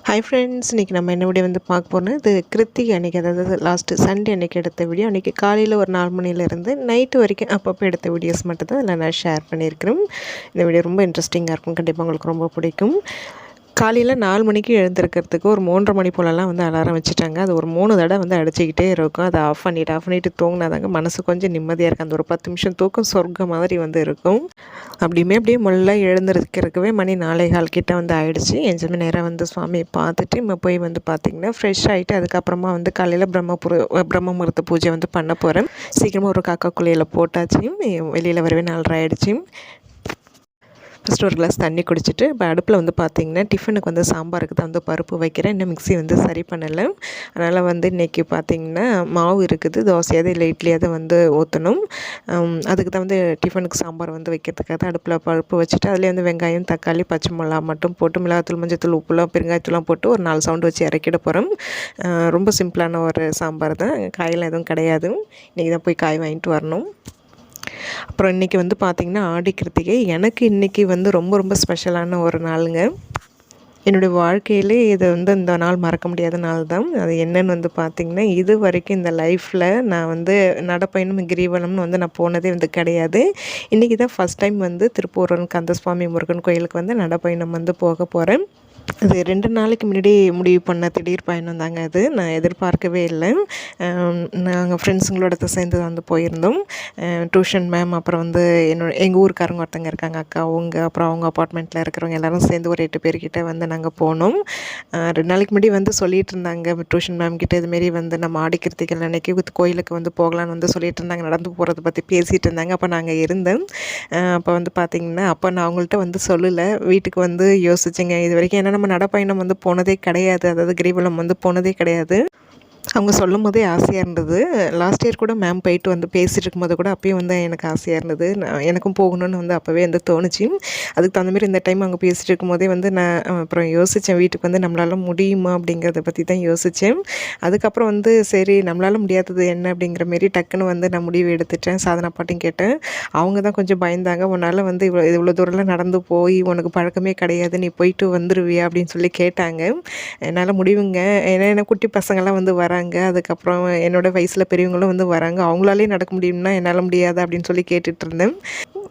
Hi friends, இன்றைக்கி நம்ம என்ன வீடியோ வந்து பார்க்க போகிறோம்னா, இது கிருத்திகை அன்றைக்கி, அதாவது லாஸ்ட்டு சண்டே அன்றைக்கி எடுத்த வீடியோ. அன்றைக்கி காலையில் ஒரு 4 மணிலேருந்து நைட்டு வரைக்கும் அப்பப்போ எடுத்த வீடியோஸ் மட்டும் தான் அதில் நான் ஷேர் பண்ணியிருக்கிறேன். இந்த வீடியோ ரொம்ப இன்ட்ரெஸ்டிங்காக இருக்கும், கண்டிப்பாக உங்களுக்கு ரொம்ப பிடிக்கும். காலையில் 4 மணிக்கு எழுந்திருக்கிறதுக்கு ஒரு 3:30 மணி போலலாம் வந்து அலாரம் வச்சுட்டாங்க. அது ஒரு 3 தடவை வந்து அடிச்சுக்கிட்டே இருக்கும். அதை ஆஃப் பண்ணிவிட்டு தூங்கினாதாங்க மனசு கொஞ்சம் நிம்மதியாக இருக்கும். அந்த ஒரு 10 நிமிஷம் தூக்கம் சொர்க்கம் மாதிரி வந்து இருக்கும். அப்படியே முள்ள எழுந்திருக்கிறதுக்கவே மணி 4:15 கிட்ட வந்து ஆகிடுச்சு. எஞ்சமே நேராக வந்து சுவாமியை பார்த்துட்டு நம்ம போய் வந்து பார்த்திங்கன்னா ஃப்ரெஷ் ஆகிட்டு அதுக்கப்புறமா வந்து காலையில் பிரம்ம முகூர்த்த பூஜை வந்து பண்ண போகிறேன். சீக்கிரமாக ஒரு காக்கா குளியலில் போட்டாச்சு. வெளியில் வரவே 4:30 ஆகிடுச்சு. ஃபஸ்ட்டு ஒரு கிளாஸ் தண்ணி குடிச்சிட்டு இப்போ அடுப்பில் வந்து பார்த்திங்கன்னா டிஃபனுக்கு வந்து சாம்பாருக்கு தான் வந்து பருப்பு வைக்கிறேன். இன்னும் மிக்ஸி வந்து சரி பண்ணலை. அதனால் வந்து இன்றைக்கி பார்த்திங்கன்னா மாவு இருக்குது, தோசையாவது இல்லை இட்லியாவது வந்து ஊற்றணும். அதுக்கு தான் வந்து டிஃபனுக்கு சாம்பார் வந்து வைக்கிறதுக்காக அடுப்பில் பருப்பு வச்சுட்டு அதிலே வந்து வெங்காயம், தக்காளி, பச்சை மிளகா மட்டும் போட்டு மிளகாத்தூள், மஞ்சத்தூள், உப்புலாம், பெருங்காயத்தூள்லாம் போட்டு ஒரு 4 சவுண்டு வச்சு இறக்கிட போகிறோம். ரொம்ப சிம்பிளான ஒரு சாம்பார் தான், காயெல்லாம் எதுவும் கிடையாது. இன்றைக்கி தான் போய் காய் வாங்கிட்டு வரணும். அப்புறம் இன்றைக்கி வந்து பார்த்திங்கன்னா ஆடி கிருத்திகை. எனக்கு இன்றைக்கி வந்து ரொம்ப ஸ்பெஷலான ஒரு நாளுங்க. என்னுடைய வாழ்க்கையிலே இது வந்து இந்த நாள் மறக்க முடியாத நாள் தான். அது என்னென்னு வந்து பார்த்திங்கன்னா, இது வரைக்கும் இந்த லைஃப்பில் நான் வந்து நடைப்பயணம், கிரிவலம்னு வந்து நான் போனதே வந்து கிடையாது. இன்றைக்கி தான் ஃபஸ்ட் டைம் வந்து திருப்பூரன் கந்தசுவாமி முருகன் கோயிலுக்கு வந்து நடைப்பயணம் வந்து போக போகிறேன். அது 2 நாளைக்கு முன்னாடி முடிவு பண்ண திடீர் பயணம் தாங்க அது. நான் எதிர்பார்க்கவே இல்லை. நாங்கள் ஃப்ரெண்ட்ஸுங்களோட சேர்ந்து வந்து போயிருந்தோம். டியூஷன் மேம், அப்புறம் வந்து எங்கள் ஊருக்காரங்க ஒருத்தங்க இருக்காங்க, அக்கா, அப்புறம் அவங்க அப்பார்ட்மெண்ட்டில் இருக்கிறவங்க எல்லோரும் சேர்ந்து ஒரு 8 பேர்கிட்ட வந்து நாங்கள் போனோம். 2 நாளைக்கு முன்னாடி வந்து சொல்லிகிட்டு இருந்தாங்க டியூஷன் மேம் கிட்ட, இதுமாரி வந்து நம்ம ஆடி கிருத்திகை அன்னைக்கு கோயிலுக்கு வந்து போகலான்னு வந்து சொல்லிட்டு இருந்தாங்க. நடந்து போகிறத பற்றி பேசிகிட்டு இருந்தாங்க. அப்போ நாங்கள் இருந்தேன். அப்போ வந்து பார்த்திங்கன்னா, அப்போ நான் அவங்கள்ட்ட வந்து சொல்லலை. வீட்டுக்கு வந்து யோசிச்சுங்க, இது வரைக்கும் என்ன நம்ம நடைப்பயணம் வந்து போனதே கிடையாது, அதாவது கிரிவலம் வந்து போனதே கிடையாது. அவங்க சொல்லும் போதே ஆசையாக இருந்தது. லாஸ்ட் இயர் கூட மேம் போயிட்டு வந்து பேசிகிட்டு இருக்கும்போது கூட அப்போயும் வந்து எனக்கு ஆசையாக இருந்தது. எனக்கும் போகணுன்னு வந்து அப்போவே வந்து தோணுச்சு. அதுக்கு தகுந்தமாரி இந்த டைம் அவங்க பேசிகிட்டு இருக்கும்போதே வந்து நான் அப்புறம் யோசித்தேன், வீட்டுக்கு வந்து நம்மளால் முடியுமா அப்படிங்கிறத பற்றி தான் யோசித்தேன். அதுக்கப்புறம் வந்து சரி, நம்மளால் முடியாதது என்ன அப்படிங்கிற மாரி டக்குன்னு வந்து நான் முடிவு எடுத்துட்டேன். சாதனா பாட்டையும் கேட்டேன். அவங்க தான் கொஞ்சம் பயந்தாங்க. உன்னால் வந்து இவ்வளோ தூரம்லாம் நடந்து போய் உனக்கு பழக்கமே கிடையாது, நீ போயிட்டு வந்துடுவியா அப்படின்னு சொல்லி கேட்டாங்க. என்னால் முடிவுங்க, ஏன்னா குட்டி பசங்கள்லாம் வந்து வராங்க. அதுக்கப்புறம் என்னோடய வயசில் பெரியவங்களும் வந்து வராங்க. அவங்களாலே நடக்க முடியும்னா என்னால் முடியாதா அப்படின்னு சொல்லி கேட்டுட்டு இருந்தேன்.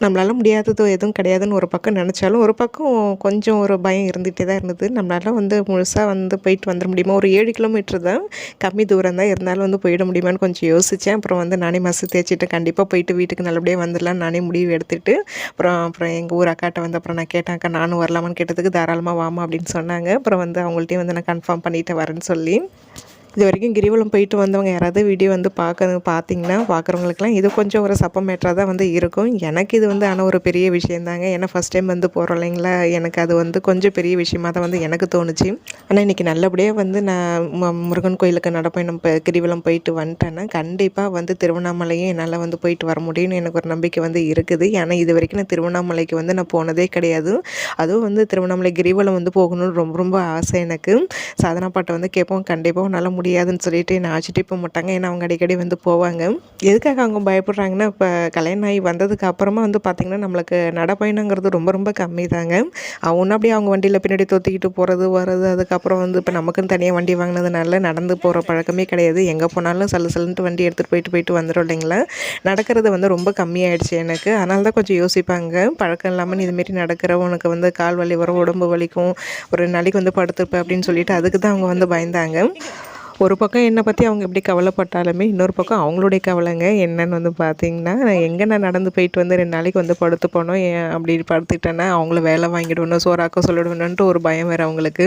நம்மளால் முடியாததோ எதுவும் கிடையாதுன்னு ஒரு பக்கம் நினச்சாலும், ஒரு பக்கம் கொஞ்சம் ஒரு பயம் இருந்துகிட்டே தான் இருந்தது. நம்மளால் வந்து முழுசாக வந்து போயிட்டு வந்துட முடியுமா? ஒரு 7 கிலோமீட்டர் தான், கம்மி தூரம் தான், இருந்தாலும் வந்து போயிட முடியுமான்னு கொஞ்சம் யோசித்தேன். அப்புறம் வந்து நானே மசு தேய்ச்சிட்டு கண்டிப்பாக போயிட்டு வீட்டுக்கு நல்லபடியாக வந்துடலான்னு நானே முடிவு எடுத்துகிட்டு அப்புறம் எங்கள் ஊர் அக்காட்ட வந்து அப்புறம் நான் கேட்டேன், அக்கா நானும் வரலாமான்னு கேட்டதுக்கு தாராளமாக வாமா அப்படின்னு சொன்னாங்க. அப்புறம் வந்து அவங்கள்ட்டையும் வந்து நான் கன்ஃபார்ம் பண்ணிவிட்டு வரேன்னு சொல்லி, இது வரைக்கும் கிரிவலம் போயிட்டு வந்தவங்க யாராவது வீடியோ வந்து பார்த்திங்கன்னா, பார்க்குறவங்களுக்குலாம் இது கொஞ்சம் ஒரு சப்பமேட்டராக தான் வந்து இருக்கும். எனக்கு இது வந்து ஆனால் ஒரு பெரிய விஷயந்தாங்க. ஏன்னா ஃபஸ்ட் டைம் வந்து போகிறோம் இல்லைங்களா, எனக்கு அது வந்து கொஞ்சம் பெரிய விஷயமாக தான் வந்து எனக்கு தோணுச்சு. ஆனால் இன்றைக்கி நல்லபடியாக வந்து நான் முருகன் கோயிலுக்கு நடைப்பயணம் கிரிவலம் போயிட்டு வந்துட்டேன்னா கண்டிப்பாக வந்து திருவண்ணாமலையும் என்னால் வந்து போயிட்டு வர முடியும்னு எனக்கு ஒரு நம்பிக்கை வந்து இருக்குது. ஏன்னா இது வரைக்கும் நான் திருவண்ணாமலைக்கு வந்து நான் போனதே கிடையாது. அதுவும் வந்து திருவண்ணாமலை கிரிவலம் வந்து போகணும்னு ரொம்ப ஆசை எனக்கு. சாதனா பாட்டை வந்து கேட்போம், கண்டிப்பாக நல்லா முடியாதுன்னு சொல்லிட்டு என்னை ஆச்சிட்டு போக மாட்டாங்க. ஏன்னா அவங்க அடிக்கடி வந்து போவாங்க. எதுக்காக அவங்க பயப்படுறாங்கன்னா, இப்போ கல்யாணம் ஆகி வந்ததுக்கு அப்புறமா வந்து பார்த்திங்கன்னா நம்மளுக்கு நடைப்பயணங்கிறது ரொம்ப கம்மி தாங்க. அவங்க அப்படியே அவங்க வண்டியில் பின்னாடி தொத்திக்கிட்டு போகிறது வர்றது. அதுக்கப்புறம் வந்து இப்போ நமக்குன்னு தனியாக வண்டி வாங்கினதுனால நடந்து போகிற பழக்கமே கிடையாது. எங்கே போனாலும் சல்லுன்ட்டு வண்டி எடுத்துகிட்டு போயிட்டு வந்துடும் இல்லைங்களா. நடக்கிறது வந்து ரொம்ப கம்மியாயிடுச்சு எனக்கு. அதனால தான் கொஞ்சம் யோசிப்பாங்க, பழக்கம் இல்லாமல் இதுமாரி நடக்கிறவனுக்கு வந்து கால் வலி வரும், உடம்பு வலிக்கும், ஒரு நாளைக்கு வந்து படுத்துருப்பேன் அப்படின்னு சொல்லிட்டு அதுக்கு தான் அவங்க வந்து பயந்தாங்க. ஒரு பக்கம் என்னை பற்றி அவங்க எப்படி கவலைப்பட்டாலுமே இன்னொரு பக்கம் அவங்களுடைய கவலைங்க என்னன்னு வந்து பார்த்திங்கன்னா, நான் நடந்து போயிட்டு வந்து 2 நாளைக்கு வந்து படுத்து போனோம், அப்படி படுத்துக்கிட்டேன்னா அவங்கள வேலை வாங்கிடுவேணும், சோறாக்க சொல்லிடுவேணுன்ட்டு ஒரு பயம் வேறு அவங்களுக்கு.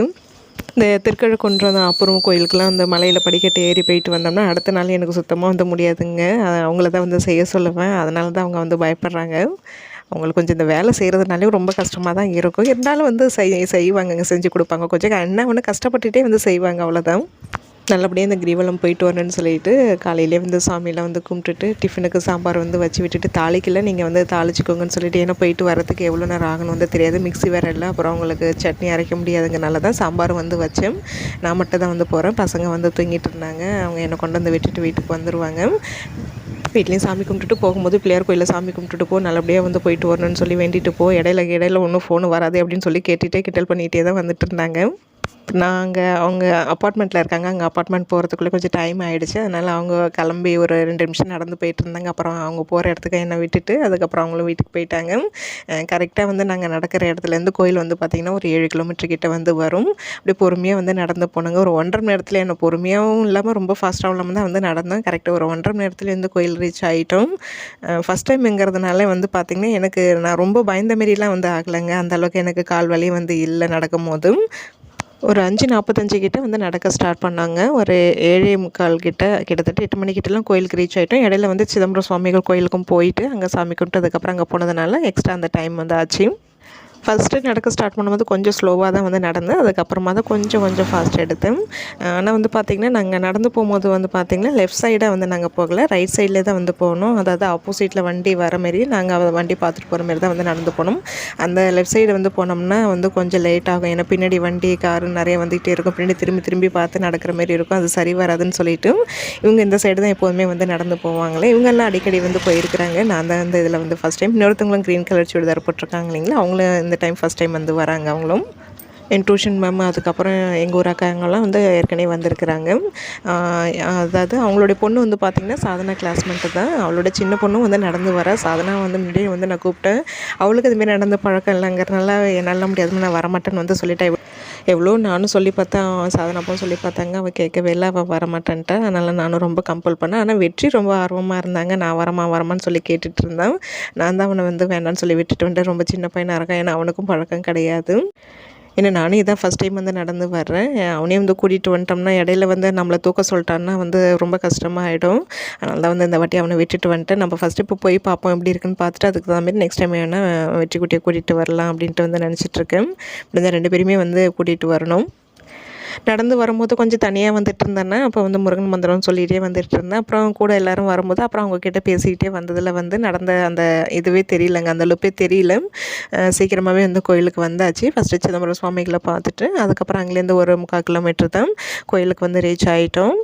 இந்த திருக்கழுக்குன்றம் அப்புறம் கோயிலுக்கெலாம் அந்த மலையில் படிக்கட்டு ஏறி போயிட்டு வந்தோம்னா அடுத்த நாள் எனக்கு சுத்தமாக வந்து முடியாதுங்க. அவங்கள தான் வந்து செய்ய சொல்லுவேன். அதனால தான் அவங்க வந்து பயப்படுறாங்க. அவங்களுக்கு கொஞ்சம் இந்த வேலை செய்கிறதுனாலே ரொம்ப கஷ்டமாக தான் இருக்கும். இருந்தாலும் வந்து செய்வாங்கங்க, செஞ்சு கொடுப்பாங்க. கொஞ்சம் என்ன ஒன்று கஷ்டப்பட்டுகிட்டே வந்து செய்வாங்க, அவ்வளோதான். நல்லபடியாக இந்த கிரிவலம் போயிட்டு வரணுன்னு சொல்லிட்டு காலையிலே வந்து சாமியெல்லாம் வந்து கும்பிட்டுட்டு டிஃபனுக்கு சாம்பார் வந்து வச்சு விட்டுட்டு, தாளிக்கல நீங்கள் வந்து தாளிச்சிக்கோங்கன்னு சொல்லிட்டு, ஏன்னா போயிட்டு வரதுக்கு எவ்வளோ நேரம் ஆகணும் வந்து தெரியாது, மிக்ஸி வேறு இல்லை. அப்புறம் அவங்களுக்கு சட்னி அரைக்க முடியாதுங்கனால தான் சாம்பார் வந்து வச்சேன். நான் மட்டும் தான் வந்து போகிறேன். பசங்க வந்து தூங்கிட்டு இருந்தாங்க. அவங்க என்னை கொண்டு வந்து விட்டுட்டு வீட்டுக்கு வந்துடுவாங்க. வீட்லேயும் சாமி கும்பிட்டுட்டு போகும்போது பிள்ளையார் கோயிலில் சாமி கும்பிட்டுட்டு போ, நல்லபடியாக வந்து போயிட்டு வரணும்னு சொல்லி வேண்டிட்டு போ, இடையில ஒன்றும் ஃபோனு வராது அப்படின்னு சொல்லி கேட்டுகிட்டே கிண்டல் பண்ணிகிட்டே தான் வந்துட்டு இருந்தாங்க. அவங்க அப்பார்ட்மெண்ட்டில் இருக்காங்க. அங்கே அப்பார்ட்மெண்ட் போகிறதுக்குள்ளே கொஞ்சம் டைம் ஆகிடுச்சு. அதனால் அவங்க கிளம்பி ஒரு 2 நிமிஷம் நடந்து போயிட்டுருந்தாங்க. அப்புறம் அவங்க போகிற இடத்துக்கு என்னை விட்டுட்டு அதுக்கப்புறம் அவங்களும் வீட்டுக்கு போயிட்டாங்க. கரெக்டாக வந்து நாங்கள் நடக்கிற இடத்துலேருந்து கோயில் வந்து பார்த்திங்கன்னா ஒரு 7 கிலோமீட்டர் கிட்ட வந்து வரும். அப்படியே பொறுமையாக வந்து நடந்து போனாங்க. ஒரு 1 1/2 மணி நேரத்தில் என்ன பொறுமையாகவும் இல்லாமல் ரொம்ப ஃபாஸ்ட்டாகவும் இல்லாமல் தான் வந்து நடந்தோம். கரெக்டாக ஒரு 1 1/2 மணி நேரத்தில் வந்து கோயில் ரீச் ஆகிட்டோம். ஃபஸ்ட் டைம்ங்கிறதுனால வந்து பார்த்திங்கன்னா நான் ரொம்ப பயந்த மாரிலாம் வந்து ஆகலைங்க. அந்தளவுக்கு எனக்கு கால் வலி வந்து இல்லை நடக்கும்போது. ஒரு 5:45 கிட்ட வந்து நடக்க ஸ்டார்ட் பண்ணாங்க. ஒரு 7:45 கிட்டத்தட்ட 8 மணிக்கிட்டலாம் கோயிலுக்கு ரீச் ஆகிட்டோம். இடையில வந்து சிதம்பரம் சுவாமிகள் கோயிலுக்கும் போயிட்டு அங்கே சாமி கும்பிட்டு அதுக்கப்புறம் அங்கே போனதுனால எக்ஸ்ட்ரா அந்த டைம் வந்து ஆச்சு. ஃபஸ்ட்டு நடக்க ஸ்டார்ட் பண்ணும்போது கொஞ்சம் ஸ்லோவாக தான் வந்து நடந்தேன். அதுக்கப்புறமா தான் கொஞ்சம் ஃபாஸ்ட் எடுத்தேன். ஆனால் வந்து பார்த்திங்கன்னா நாங்கள் நடந்து போகும்போது வந்து பார்த்திங்கன்னா லெஃப்ட் சைடாக வந்து நாங்கள் போகலை, ரைட் சைட்லேயே தான் வந்து போனோம். அதாவது ஆப்போசிட்டில் வண்டி வர மாரி நாங்கள் வண்டி பார்த்துட்டு போகிற மாரி தான் வந்து நடந்து போனோம். அந்த லெஃப்ட் சைடு வந்து போனோம்னா வந்து கொஞ்சம் லேட் ஆகும். ஏன்னா பின்னாடி வண்டி காரு நிறைய வந்துகிட்டே இருக்கும். பின்னாடி திரும்பி பார்த்து நடக்கிற மாரி இருக்கும். அது சரி வராதுன்னு சொல்லிட்டு இவங்க இந்த சைடு தான் எப்போதுமே வந்து நடந்து போவாங்களே. இவங்கெல்லாம் அடிக்கடி வந்து போயிருக்கிறாங்க. நான் தான் இந்த இதில் வந்து ஃபஸ்ட் டைம். இன்னொருத்தவங்களும் க்ரீன் கலர் சுடிதார் போட்டிருக்காங்க இல்லைங்களா, அவங்களும் இந்த டைம் ஃபஸ்ட் டைம் வந்து வராங்க. அவங்களும் என் டியூஷன் மேம் அதுக்கப்புறம் எங்கள் ஊர் அக்காங்கெல்லாம் வந்து ஏற்கனவே வந்திருக்கிறாங்க. அதாவது அவங்களுடைய பொண்ணு வந்து பார்த்திங்கன்னா சாதனா கிளாஸ்மேட்டு தான். அவளோட சின்ன பொண்ணும் வந்து நடந்து வர. சாதனா வந்து முன்னாடியே வந்து நான் கூப்பிட்டேன். அவளுக்கு அதுமாரி நடந்து பழக்கம் இல்லைங்கிறதுனால என்னால் முடியாது, நான் வரமாட்டேன்னு வந்து சொல்லிட்டேன். எவ்வளோ நானும் சொல்லி பார்த்தேன், சாதனாப்பும் சொல்லி பார்த்தாங்க. அவள் கேட்கவே இல்லை, அவள் வரமாட்டேன்ட்டா. அதனால் நானும் ரொம்ப கம்பல் பண்ணேன். ஆனால் வெற்றி ரொம்ப ஆர்வமாக இருந்தாங்க. நான் வரமான்னு சொல்லி கேட்டுட்டு இருந்தேன். நான் தான் அவனை வந்து வேண்டான்னு சொல்லி விட்டுட்டு வந்துட்டு, ரொம்ப சின்ன பையனாக இருக்கான். ஏன்னா அவனுக்கும் பழக்கம் கிடையாது. ஏன்னா நானும் இதான் ஃபஸ்ட் டைம் வந்து நடந்து வர்றேன். அவனையும் வந்து கூட்டிகிட்டு வந்துட்டோம்னா இடையில வந்து நம்மளை தூக்க சொல்லிட்டான்னா வந்து ரொம்ப கஷ்டமாக ஆகிடும். அதனால தான் வந்து இந்த வாட்டி அவனை விட்டுட்டு வந்துட்டு நம்ம ஃபஸ்ட்டு இப்போ போய் பார்ப்போம் எப்படி இருக்குன்னு பார்த்துட்டு அதுக்கு தகுந்த மாதிரி நெக்ஸ்ட் டைம் வேணால் வெற்றி குட்டியை கூட்டிகிட்டு வரலாம் அப்படின்ட்டு வந்து நினச்சிட்ருக்கேன். இப்படி தான் 2 பேருமே வந்து கூட்டிகிட்டு வரணும். நடந்து வரும்போது கொஞ்சம் தனியாக வந்துட்டு இருந்தேன்னா அப்போ வந்து முருகன் மந்திரம்னு சொல்லிகிட்டே வந்துட்டு இருந்தேன். அப்புறம் கூட எல்லோரும் வரும்போது அப்புறம் அவங்கக்கிட்ட பேசிக்கிட்டே வந்ததில் வந்து நடந்த அந்த இதுவே தெரியலங்க, அந்த லுப்பே தெரியல. சீக்கிரமாகவே வந்து கோயிலுக்கு வந்தாச்சு. ஃபஸ்ட்டு சிதம்பரம் சுவாமிகளை பார்த்துட்டு அதுக்கப்புறம் அங்கேருந்து ஒரு 3/4 கிலோமீட்டர் தான் கோயிலுக்கு வந்து ரீச் ஆகிட்டோம்.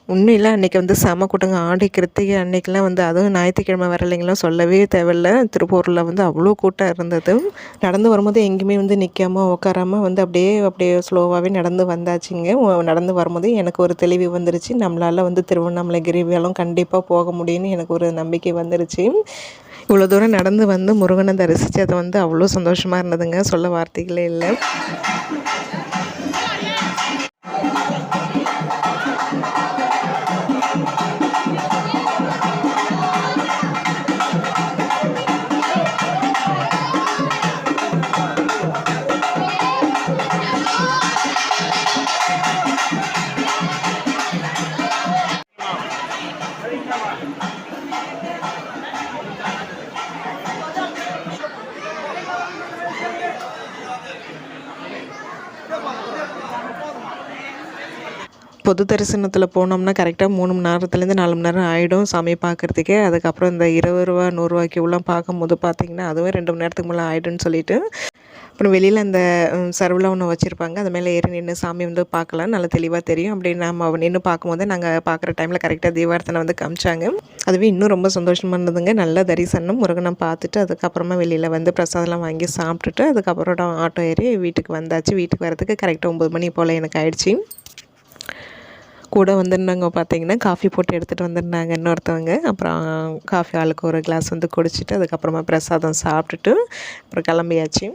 ஒன்றும் இல்லை, அன்றைக்கி வந்து செம கூட்டங்க. ஆடி கிருத்திகை அன்றைக்கெலாம் வந்து அதுவும் ஞாயிற்றுக்கிழமை வரலைங்களும் சொல்லவே தேவையில்லை. திருப்பூரில் வந்து அவ்வளோ கூட்டம் இருந்தது. நடந்து வரும்போது எங்கேயுமே வந்து நிற்காமல் உட்காராமல் வந்து அப்படியே ஸ்லோவாகவே நடந்து வந்தாச்சுங்க. நடந்து வரும்போது எனக்கு ஒரு தெளிவு வந்துருச்சு. நம்மளால் வந்து திருவண்ணாமலை கிரிவலம் கண்டிப்பாக போக முடியும்னு எனக்கு ஒரு நம்பிக்கை வந்துருச்சு. இவ்வளோ தூரம் நடந்து வந்து முருகனை தரிசித்து அது வந்து அவ்வளோ சந்தோஷமாக இருந்ததுங்க, சொல்ல வார்த்தைகளே இல்லை. பொது தரிசனத்தில் போனோம்னா கரெக்டாக 3 மணி நேரத்துலேருந்து 4 மணி நேரம் ஆகிடும் சாமி பார்க்குறதுக்கே. அதுக்கப்புறம் இந்த ₹20 ₹100 கியூலாம் பார்க்கும்போது பார்த்திங்கன்னா அதுவே 2 மணி நேரத்துக்கு மேலே ஆகிடும்னு சொல்லிட்டு அப்புறம் வெளியில் அந்த சர்வில் ஒன்று வச்சுருப்பாங்க, அது மேலே ஏறி நின்று சாமி வந்து பார்க்கலாம், நல்லா தெளிவாக தெரியும். அப்படி நம்ம நின்று பார்க்கும்போது நாங்கள் பார்க்குற டைமில் கரெக்டாக தீபார்த்தனை வந்து காமிச்சாங்க. அதுவே இன்னும் ரொம்ப சந்தோஷமாக இருந்ததுங்க. நல்ல தரிசனம் முருகனை பார்த்துட்டு அதுக்கப்புறமா வெளியில் வந்து பிரசாதம்லாம் வாங்கி சாப்பிட்டுட்டு அதுக்கப்புறம் ஆட்டோ ஏறி வீட்டுக்கு வந்தாச்சு. வீட்டுக்கு வரதுக்கு கரெக்டாக 9 மணி போல் எனக்கு ஆயிடுச்சு. கூட வந்துருந்தாங்க பார்த்திங்கன்னா காஃபி போட்டு எடுத்துகிட்டு வந்துருந்தாங்க இன்னொருத்தவங்க. அப்புறம் காஃபி ஆளுக்கு ஒரு கிளாஸ் வந்து குடிச்சிட்டு அதுக்கப்புறமா பிரசாதம் சாப்பிட்டுட்டு அப்புறம் கிளம்பியாச்சு.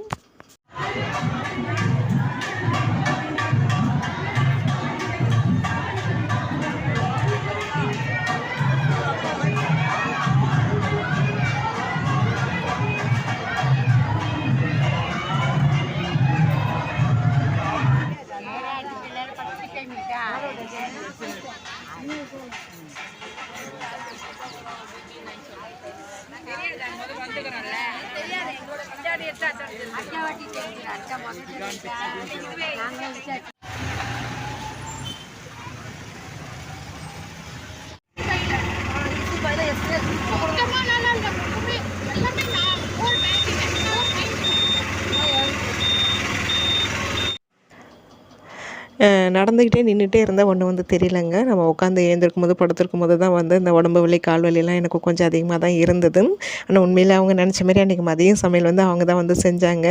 நடந்துக்கிட்டே நின்றுட்டே இருந்தால் ஒன்றும் வந்து தெரியலங்க. நம்ம உட்காந்து எழுந்திருக்கும்போது படுத்திருக்கும்போது தான் வந்து இந்த உடம்பு வலி கால் வலிலாம் எனக்கு கொஞ்சம் அதிகமாக தான் இருந்தது. ஆனால் உண்மையிலே அவங்க நினச்ச மாரி அன்றைக்கி மதியம் சமையல் வந்து அவங்க தான் வந்து செஞ்சாங்க.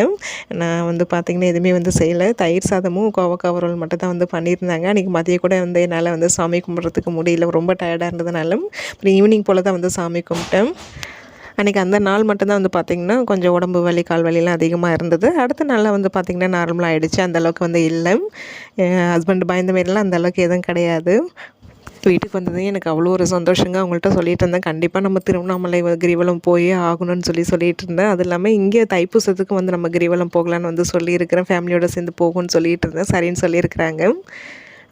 நான் வந்து பார்த்திங்கன்னா எதுவுமே வந்து செய்யலை. தயிர் சாதமும் கோவக்காய் வறுவல் மட்டும் தான் வந்து பண்ணியிருந்தாங்க. அன்றைக்கி மதியம் கூட வந்து என்னால் வந்து சாமி கும்பிட்றதுக்கு முடியல, ரொம்ப டயர்டாக இருந்ததுனால. அப்புறம் ஈவினிங் போல் தான் வந்து சாமி கும்பிட்டேன். அன்றைக்கி அந்த நாள் மட்டும்தான் வந்து பார்த்திங்கன்னா கொஞ்சம் உடம்பு வலி கால் வலிலாம் அதிகமாக இருந்தது. அடுத்த நாளில் வந்து பார்த்திங்கன்னா நார்மலாக ஆகிடுச்சு. அந்தளவுக்கு வந்து இல்லை. என் ஹஸ்பண்ட் பயந்த மாரிலாம் அந்தளவுக்கு எதுவும் கிடையாது. வீட்டுக்கு வந்ததே எனக்கு அவ்வளோ ஒரு சந்தோஷங்க. அவங்கள்ட்ட சொல்லிட்டு இருந்தேன், கண்டிப்பாக நம்ம திருவண்ணாமலை கிரிவலம் போயே ஆகணும்னு சொல்லிட்டு இருந்தேன். அது இல்லாமல் இங்கே தைப்பூசத்துக்கு வந்து நம்ம கிரிவலம் போகலான்னு வந்து சொல்லியிருக்கிறேன். ஃபேமிலியோடு சேர்ந்து போகும்னு சொல்லிட்டு இருந்தேன். சரின்னு சொல்லியிருக்கிறாங்க.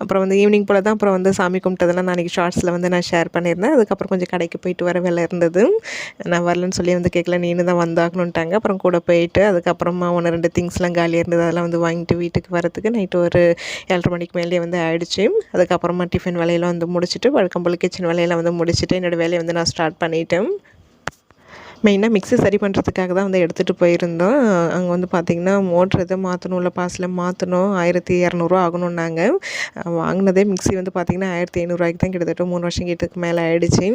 அப்புறம் வந்து ஈவினிங் போல் தான் அப்புறம் வந்து சாமி கும்பிட்டதெல்லாம் நான் அன்றைக்கி ஷார்ட்ஸில் வந்து நான் ஷேர் பண்ணியிருந்தேன். அதுக்கப்புறம் கொஞ்சம் கடைக்கு போயிட்டு வர வேலை இருந்தது. நான் வரலன்னு சொல்லி வந்து கேட்கல, நீனு தான் வந்தாகணுன்ட்டாங்க. அப்புறம் கூட போயிட்டு அதுக்கப்புறமா 1, 2 திங்ஸ்லாம் காலியாக இருந்தது. அதெல்லாம் வந்து வாங்கிட்டு வீட்டுக்கு வரத்துக்கு நைட்டு ஒரு 7:30 மணிக்கு மேலேயே வந்து ஆயிடுச்சு. அதுக்கப்புறமா டிஃபன் வேலையெல்லாம் வந்து முடிச்சுட்டு வழக்கம் போல் கிச்சன் வேலையெல்லாம் வந்து முடிச்சுட்டு என்னோடய வேலையை வந்து நான் ஸ்டார்ட் பண்ணிட்டேன். மெயினாக மிக்ஸி சரி பண்ணுறதுக்காக தான் வந்து எடுத்துகிட்டு போயிருந்தோம். அங்கே வந்து பார்த்திங்கன்னா மோட்ரு எதோ மாற்றணும், இல்லை பாஸில் மாற்றணும், 1200 ஆகணுன்னாங்க. வாங்கினதே மிக்ஸி வந்து பார்த்திங்கன்னா 1500 தான், கிட்டத்தட்ட 3 வருஷம் கிட்டக்கு மேலே ஆகிடுச்சு.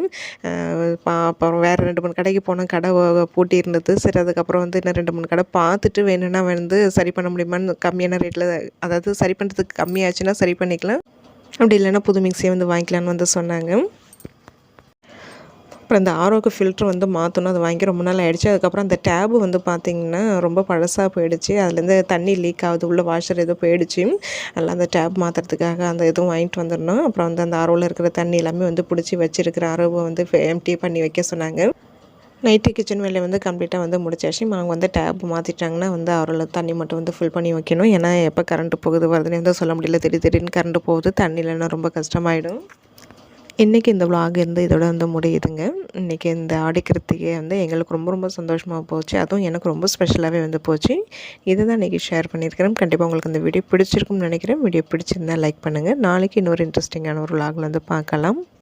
அப்புறம் வேறு 2, 3 கடைக்கு போனோம், கடை பூட்டி இருந்தது. சரி, அதுக்கப்புறம் வந்து இன்னும் 2, 3 கடை பார்த்துட்டு வேணும்னா வந்து சரி பண்ண முடியுமான்னு கம்மியான ரேட்டில், அதாவது சரி பண்ணுறதுக்கு கம்மியாச்சுன்னா சரி பண்ணிக்கலாம், அப்படி இல்லைன்னா புது மிக்ஸியை வந்து வாங்கிக்கலான்னு வந்து சொன்னாங்க. அப்புறம் அந்த ஆரோக்கு ஃபில்ட்ரு வந்து மாற்றணும், அது வாங்கி ரொம்ப நாள் ஆகிடுச்சு. அதுக்கப்புறம் அந்த டேபு வந்து பார்த்திங்கன்னா ரொம்ப பழசாக போயிடுச்சு. அதுலேருந்து தண்ணி லீக் ஆகுது, உள்ள வாஷர் ஏதோ போயிடுச்சு. அதெல்லாம் அந்த டேப் மாற்றுறதுக்காக அந்த இதுவும் வாங்கிட்டு வந்துடணும். அப்புறம் வந்து அந்த ஆரோவில் இருக்கிற தண்ணி எல்லாமே வந்து பிடிச்சி வச்சுருக்கிற ஆரோவை வந்து எம்டி பண்ணி வைக்க சொன்னாங்க. நைட்டு கிச்சன் வேலையை வந்து கம்ப்ளீட்டாக வந்து முடிச்சாச்சு. அவங்க வந்து டேப் மாற்றிட்டாங்கன்னா வந்து ஆரோவில் தண்ணி மட்டும் வந்து ஃபில் பண்ணி வைக்கணும். ஏன்னா எப்போ கரண்ட்டு போகுது வருதுன்னு வந்து சொல்ல முடியல. திடீர்னு கரண்ட்டு போகுது, தண்ணி இல்லைன்னா ரொம்ப கஷ்டமாயிடும். இன்றைக்கி இந்த விலாக் வந்து இதோட வந்து முடியுதுங்க. இன்றைக்கி இந்த ஆடி கிருத்திகை வந்து எங்களுக்கு ரொம்ப ரொம்ப சந்தோஷமாக போச்சு. அதுவும் எனக்கு ரொம்ப ஸ்பெஷலாகவே வந்து போச்சு. இதை தான் இன்றைக்கி ஷேர் பண்ணியிருக்கிறேன். கண்டிப்பாக உங்களுக்கு இந்த வீடியோ பிடிச்சிருக்கும்னு நினைக்கிறேன். வீடியோ பிடிச்சிருந்தால் லைக் பண்ணுங்கள். நாளைக்கு இன்னொரு இன்ட்ரெஸ்டிங்கான ஒரு விலாகில் வந்து பார்க்கலாம்.